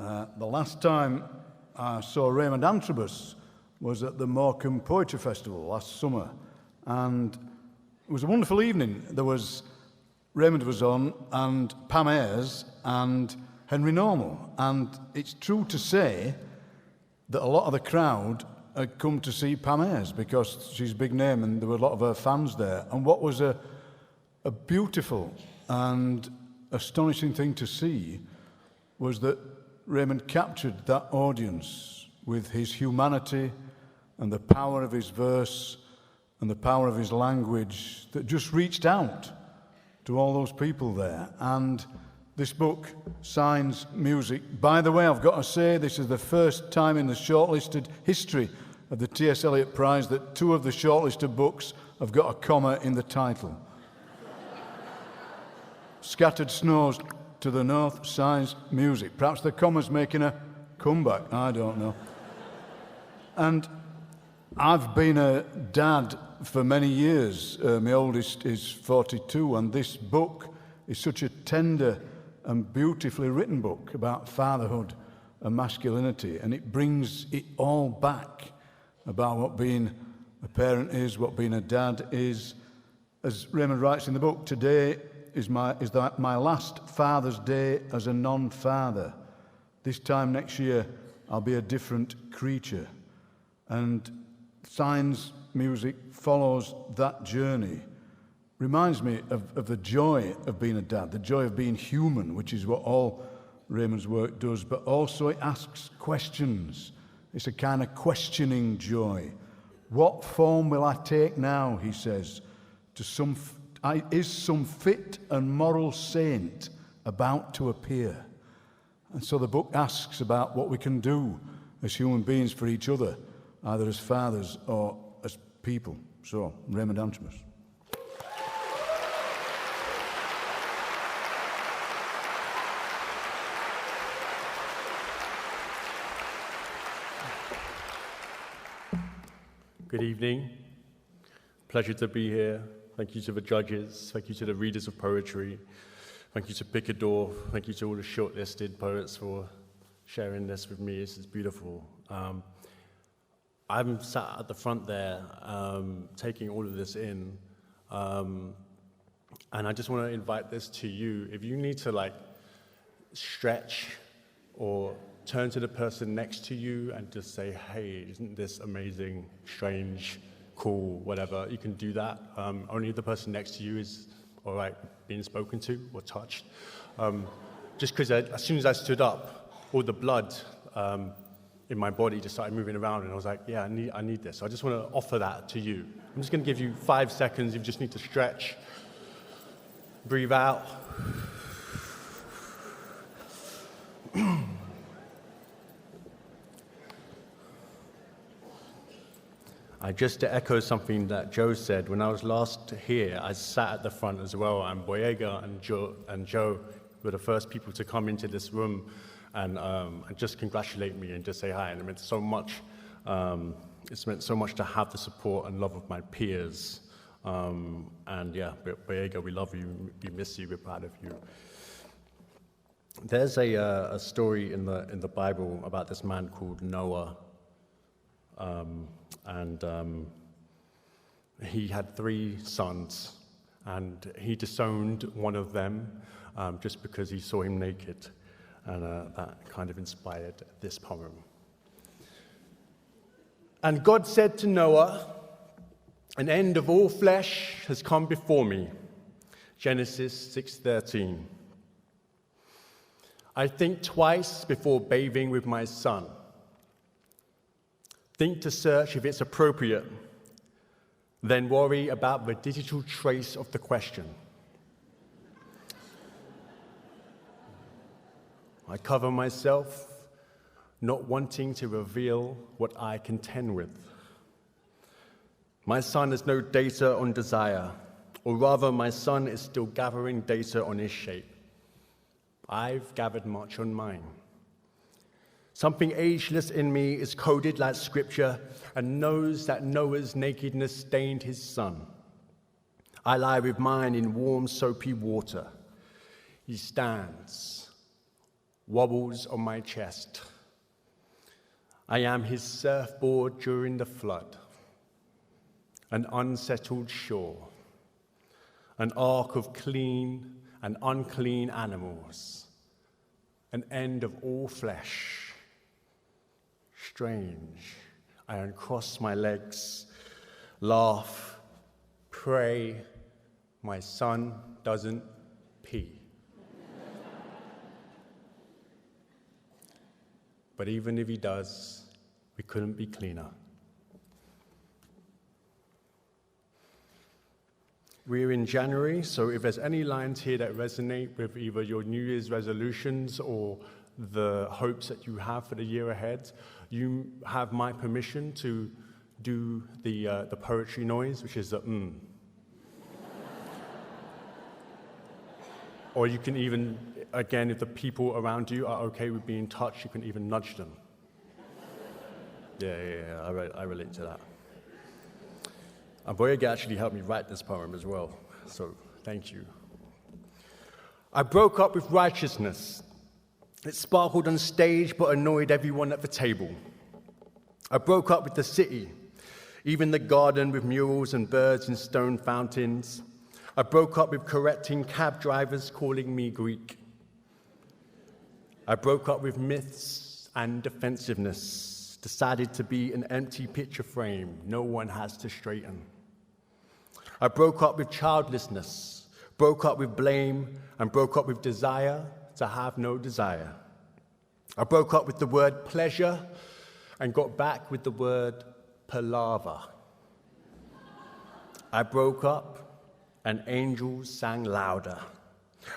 The last time I saw Raymond Antrobus was at the Morecambe Poetry Festival last summer, and it was a wonderful evening. Raymond was on, and Pam Ayres and Henry Normal, and it's true to say that a lot of the crowd had come to see Pam Ayres because she's a big name and there were a lot of her fans there. And what was a beautiful and astonishing thing to see was that Raymond captured that audience with his humanity and the power of his verse and the power of his language that just reached out to all those people there. And this book, Signs Music, by the way, I've got to say, this is the first time in the shortlisted history of the T.S. Eliot Prize that two of the shortlisted books have got a comma in the title. Scattered Snows to the North, Signs Music. Perhaps the comma's making a comeback, I don't know. And I've been a dad for many years. My oldest is 42, and this book is such a tender and beautifully written book about fatherhood and masculinity, and it brings it all back about what being a parent is, what being a dad is. As Raymond writes in the book, today is my last Father's Day as a non-father. This time next year, I'll be a different creature. And Signs Music follows that journey. Reminds me of the joy of being a dad, the joy of being human, which is what all Raymond's work does, but also it asks questions. It's a kind of questioning joy. What form will I take now, he says, is some fit and moral saint about to appear? And so the book asks about what we can do as human beings for each other, either as fathers or as people. So, Raymond Antrobus. Good evening. Pleasure to be here. Thank you to the judges. Thank you to the readers of poetry. Thank you to Picador. Thank you to all the shortlisted poets for sharing this with me. This is beautiful. I'm sat at the front there, taking all of this in, and I just want to invite this to you. If you need to stretch or turn to the person next to you and just say, hey, isn't this amazing, strange, cool, whatever, you can do that. Only if the person next to you is all right being spoken to or touched. Just because as soon as I stood up, all the blood in my body just started moving around, and I was like, yeah, I need this. So I just want to offer that to you. I'm just going to give you 5 seconds. You just need to stretch, breathe out. Just to echo something that Joe said, when I was last here, I sat at the front as well, and Boyega and Joe were the first people to come into this room and just congratulate me and just say hi. And it meant so much. It's meant so much to have the support and love of my peers. And yeah, Boyega, we love you, we miss you, we're proud of you. There's a story in the Bible about this man called Noah. And he had 3 sons, and he disowned one of them just because he saw him naked, and that kind of inspired this poem. And God said to Noah, an end of all flesh has come before me. Genesis 6:13. I think twice before bathing with my son. Think to search if it's appropriate, then worry about the digital trace of the question. I cover myself, not wanting to reveal what I contend with. My son has no data on desire, or rather, my son is still gathering data on his shape. I've gathered much on mine. Something ageless in me is coded like scripture and knows that Noah's nakedness stained his son. I lie with mine in warm, soapy water. He stands wobbles on my chest. I am his surfboard during the flood, an unsettled shore, an ark of clean and unclean animals, an end of all flesh. Strange, I uncross my legs, laugh, pray, my son doesn't pee. But even if he does, we couldn't be cleaner. We're in January, so if there's any lines here that resonate with either your New Year's resolutions or the hopes that you have for the year ahead, you have my permission to do the poetry noise, which is the Or you can even, again, if the people around you are okay with being touched, you can even nudge them. Yeah, I relate to that. And Woodhead actually helped me write this poem as well, so thank you. I broke up with righteousness. It sparkled on stage but annoyed everyone at the table. I broke up with the city, even the garden with murals and birds and stone fountains. I broke up with correcting cab drivers calling me Greek. I broke up with myths and defensiveness, decided to be an empty picture frame no one has to straighten. I broke up with childlessness, broke up with blame, and broke up with desire to have no desire. I broke up with the word pleasure and got back with the word palaver. I broke up and angels sang louder.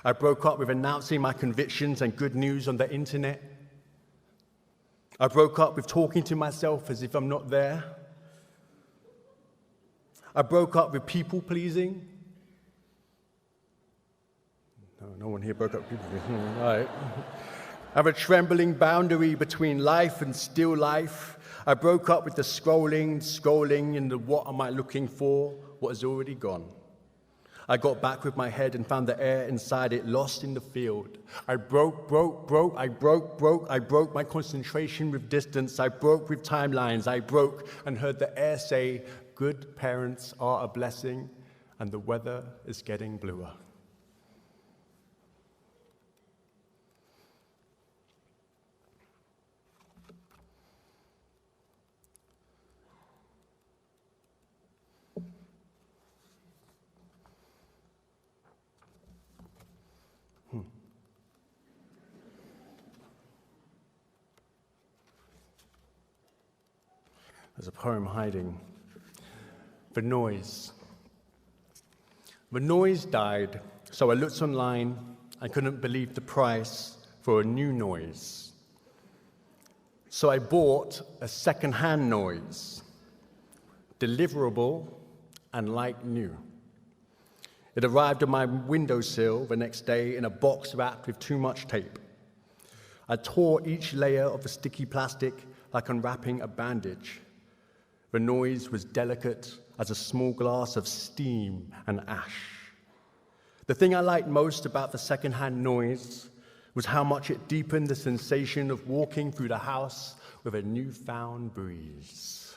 I broke up with announcing my convictions and good news on the internet. I broke up with talking to myself as if I'm not there. I broke up with people pleasing. No one here broke up with people pleasing. All right. I have a trembling boundary between life and still life. I broke up with the scrolling into what am I looking for, what is already gone. I got back with my head and found the air inside it lost in the field. I broke my concentration with distance. I broke with timelines. I broke and heard the air say, good parents are a blessing, and the weather is getting bluer. There's a poem hiding. The noise. The noise died, so I looked online and couldn't believe the price for a new noise. So I bought a second-hand noise, deliverable and like new. It arrived on my windowsill the next day in a box wrapped with too much tape. I tore each layer of the sticky plastic like unwrapping a bandage. The noise was delicate as a small glass of steam and ash. The thing I liked most about the second-hand noise was how much it deepened the sensation of walking through the house with a newfound breeze.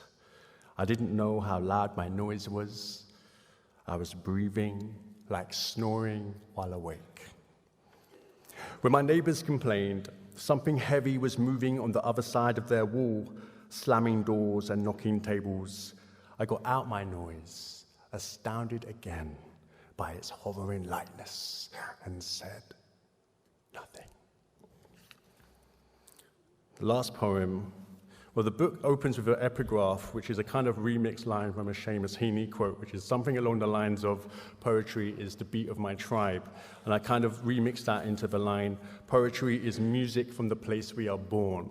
I didn't know how loud my noise was. I was breathing like snoring while awake. When my neighbors complained, something heavy was moving on the other side of their wall, slamming doors and knocking tables. I got out my noise, astounded again by its hovering lightness, and said nothing. The last poem, well, the book opens with an epigraph, which is a kind of remix line from a Seamus Heaney quote, which is something along the lines of, poetry is the beat of my tribe. And I kind of remixed that into the line, poetry is music from the place we are born.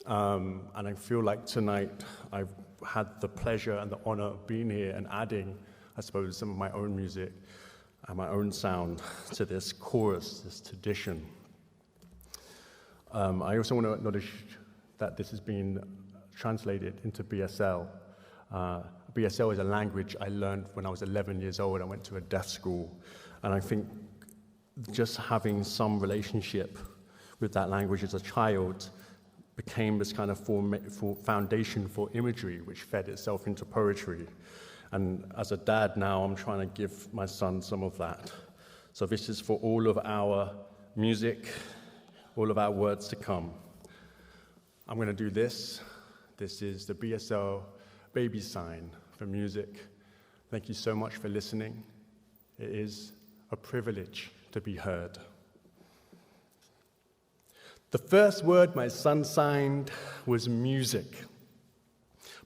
And I feel like tonight I've had the pleasure and the honor of being here and adding, I suppose, some of my own music and my own sound to this chorus, this tradition. I also want to acknowledge that this has been translated into BSL. BSL is a language I learned when I was 11 years old. I went to a deaf school. And I think just having some relationship with that language as a child became this kind of foundation for imagery, which fed itself into poetry. And as a dad now, I'm trying to give my son some of that. So this is for all of our music, all of our words to come. I'm going to do this. This is the BSL baby sign for music. Thank you so much for listening. It is a privilege to be heard. The first word my son signed was music.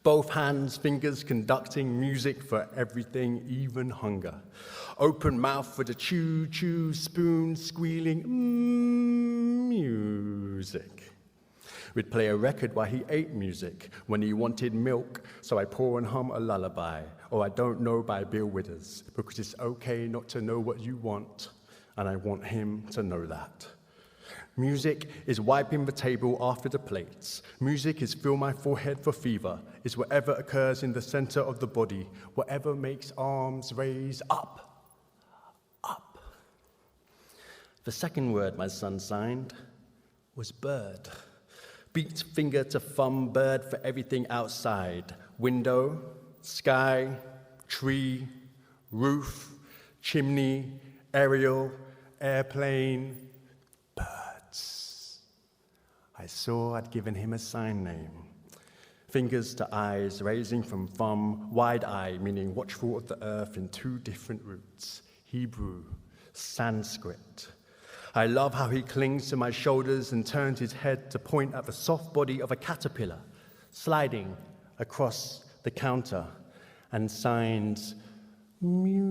Both hands, fingers conducting music for everything, even hunger. Open mouth for the chew, chew, spoon, squealing, music. We'd play a record while he ate music. When he wanted milk, so I pour and hum a lullaby. Or I Don't Know by Bill Withers, because it's okay not to know what you want, and I want him to know that. Music is wiping the table after the plates. Music is feel my forehead for fever, is whatever occurs in the center of the body, whatever makes arms raise up, up. The second word my son signed was bird. Beat finger to thumb, bird for everything outside. Window, sky, tree, roof, chimney, aerial, airplane, birds. I saw I'd given him a sign name. Fingers to eyes, raising from thumb, wide eye, meaning watchful of the earth in two different roots, Hebrew, Sanskrit. I love how he clings to my shoulders and turns his head to point at the soft body of a caterpillar, sliding across the counter, and signs, music.